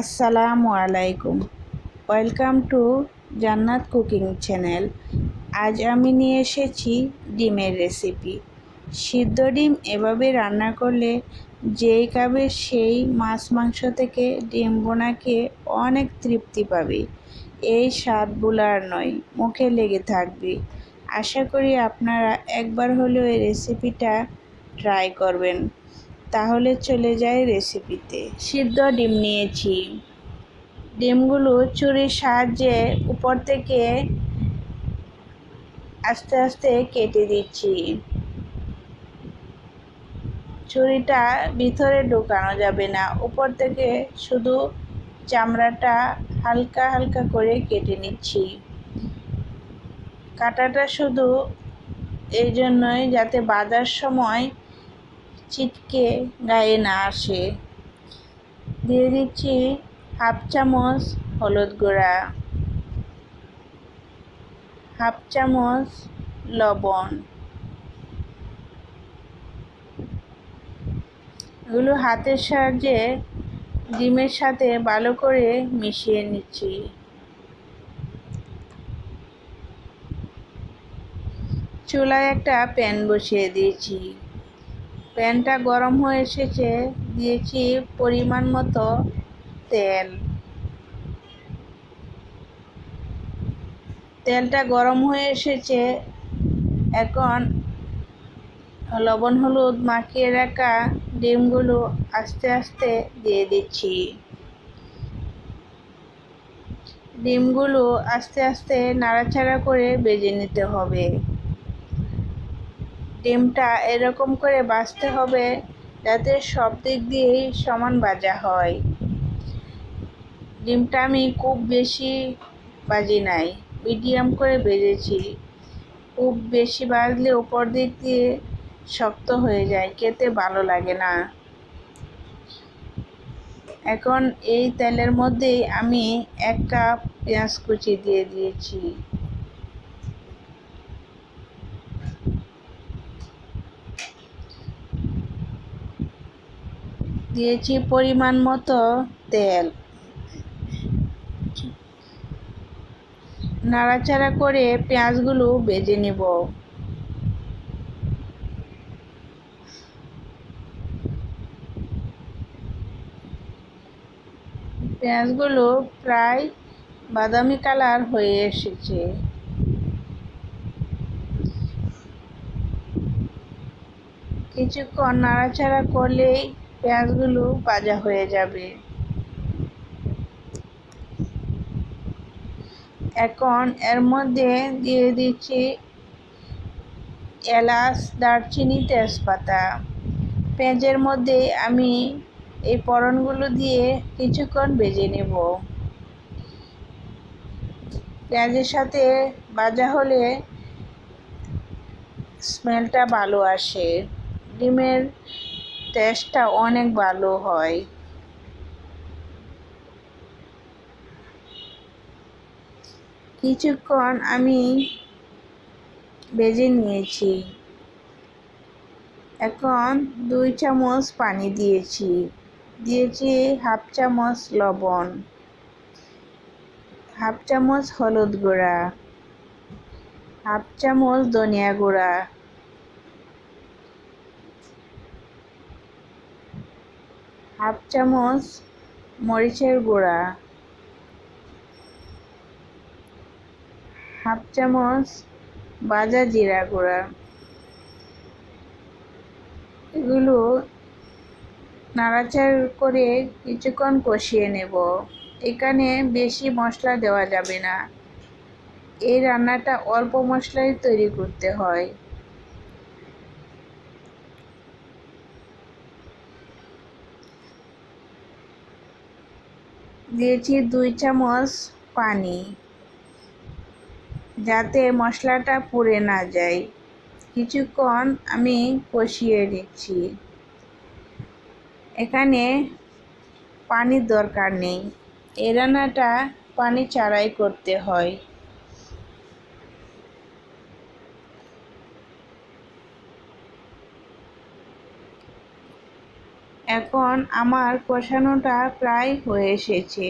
আসসালামু আলাইকুম। Welcome to জান্নাত কুকিং চ্যানেল। আজ আমি নিয়ে এসেছি ডিমের রেসিপি। সিদ্ধ ডিম এভাবে রান্না করলে যেই খাবে সেই মাছ মাংস থেকে ডিম বোনা খেয়ে অনেক তৃপ্তি পাবে। এই স্বাদ ভোলার নয়, মুখে লেগে থাকবে। আশা করি আপনারা একবার হলেও এই রেসিপিটা ট্রাই করবেন। তাহলে চলে যাই রেসিপিতে। সিদ্ধ ডিম নিয়েছি। ডিমগুলো ছুরির সাহায্যে উপর থেকে আস্তে আস্তে কেটে দিচ্ছি। ছুরিটা ভিতরে ঢোকানো যাবে না, উপর থেকে শুধু চামড়াটা হালকা হালকা করে কেটে নিচ্ছি। কাটাটা শুধু এই জন্যই যাতে বাজার সময় ছিটকে গায়ে না আসে। দিয়ে দিচ্ছি হাফ চামচ হলুদ গুঁড়া, হাফ চামচ লবণ। এগুলো হাতের সাহায্যে ডিমের সাথে ভালো করে মিশিয়ে নিচ্ছি। চুলায় একটা প্যান বসিয়ে দিয়েছি। প্যানটা গরম হয়ে এসেছে, দিয়েছি পরিমাণ মতো তেল। তেলটা গরম হয়ে এসেছে, এখন লবণ হলুদ মাখিয়ে রাখা ডিমগুলো আস্তে আস্তে দিয়ে দিচ্ছি। ডিমগুলো আস্তে আস্তে নাড়াচাড়া করে ভেজে নিতে হবে। ডিমটা এরকম করে ভাজতে হবে যাতে সব দিক দিয়েই সমান ভাজা হয়। ডিমটা আমি খুব বেশি ভাজি নাই, মিডিয়াম করে ভেজেছি। খুব বেশি ভাজলে উপর দিক দিয়ে শক্ত হয়ে যায়, খেতে ভালো লাগে না। এখন এই তেলের মধ্যেই আমি 1 কাপ পেঁয়াজ কুচি দিয়ে দিয়েছি। দিয়েছি পরিমাণ মতো তেল। নাড়াচাড়া করে পেঁয়াজগুলো ভেজে নেব। পেঁয়াজগুলো প্রায় বাদামি কালার হয়ে এসেছে। কিছুক্ষণ নাড়াচাড়া করলেই পেঁয়াজগুলো ভাজা হয়ে যাবে। এখন এর মধ্যে দিয়ে দিচ্ছি এলাচ, দারচিনি, তেজপাতা। পেঁয়াজের মধ্যে আমি এই ফোড়নগুলো দিয়ে কিছুক্ষণ ভেজে নেব। পেঁয়াজের সাথে ভাজা হলে স্মেলটা ভালো আসে, ডিমের টেস্টটা অনেক ভালো হয়। কিছুক্ষণ আমি ভেজে নিয়েছি। এখন 2 চামচ পানি দিয়েছি। দিয়েছি হাফ চামচ লবণ, হাফ চামচ হলুদ গুঁড়া, হাফ চামচ ধনিয়া গুঁড়া, হাফ চামচ মরিচের গুঁড়া, হাফ চামচ ভাজা জিরা গুঁড়া। এগুলো নাড়াচাড়া করে কিছুক্ষণ কষিয়ে নেব। এখানে বেশি মশলা দেওয়া যাবে না, এই রান্নাটা অল্প মশলাই তৈরি করতে হয়। দিয়েছি 2 চামচ পানি, যাতে মশলাটা পুড়ে না যায়। কিছুক্ষণ আমি কষিয়ে নিচ্ছি। এখানে পানির দরকার নেই, এই রান্নাটা পানি ছাড়াই করতে হয়। এখন আমার কষানোটা প্রায় হয়ে এসেছে।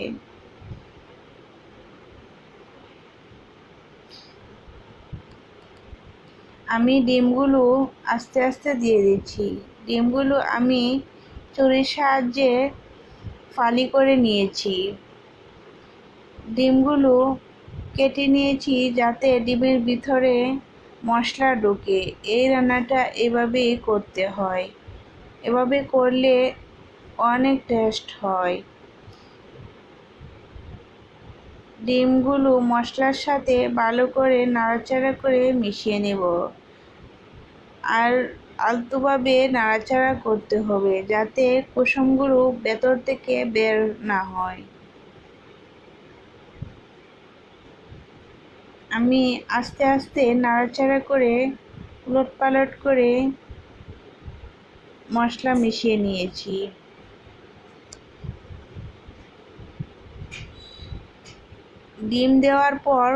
আমি ডিমগুলো আস্তে আস্তে দিয়ে দিচ্ছি। ডিমগুলো আমি ছুরির সাহায্যে ফালি করে নিয়েছি। ডিমগুলো কেটে নিয়েছি যাতে ডিমের ভিতরে মশলা ঢোকে। এই রান্নাটা এভাবেই করতে হয়। এভাবে করলে অনেক টেস্ট হয়। ডিমগুলো মশলার সাথে ভালো করে নাড়াচাড়া করে মিশিয়ে নেব। আর আলতোভাবে নাড়াচাড়া করতে হবে যাতে কুসুমগুলো ভেতর থেকে বের না হয়। আমি আস্তে আস্তে নাড়াচাড়া করে উলটপালট করে মশলা মিশিয়ে নিয়েছি। ডিম দেওয়ার পর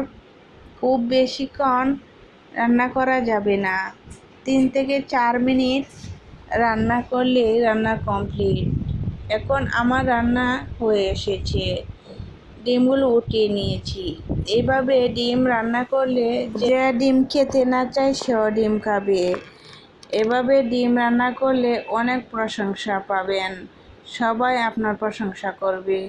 খুব বেশিক্ষণ রান্না করা যাবে না। 3 থেকে 4 মিনিট রান্না করলেই রান্না কমপ্লিট। এখন আমার রান্না হয়ে এসেছে। ডিমগুলো উঠিয়ে নিয়েছি। এইভাবে ডিম রান্না করলে যে ডিম খেতে না চায় সেও ডিম খাবে। এভাবে ডিম রান্না করলে অনেক প্রশংসা পাবেন। সবাই আপনার প্রশংসা করবে।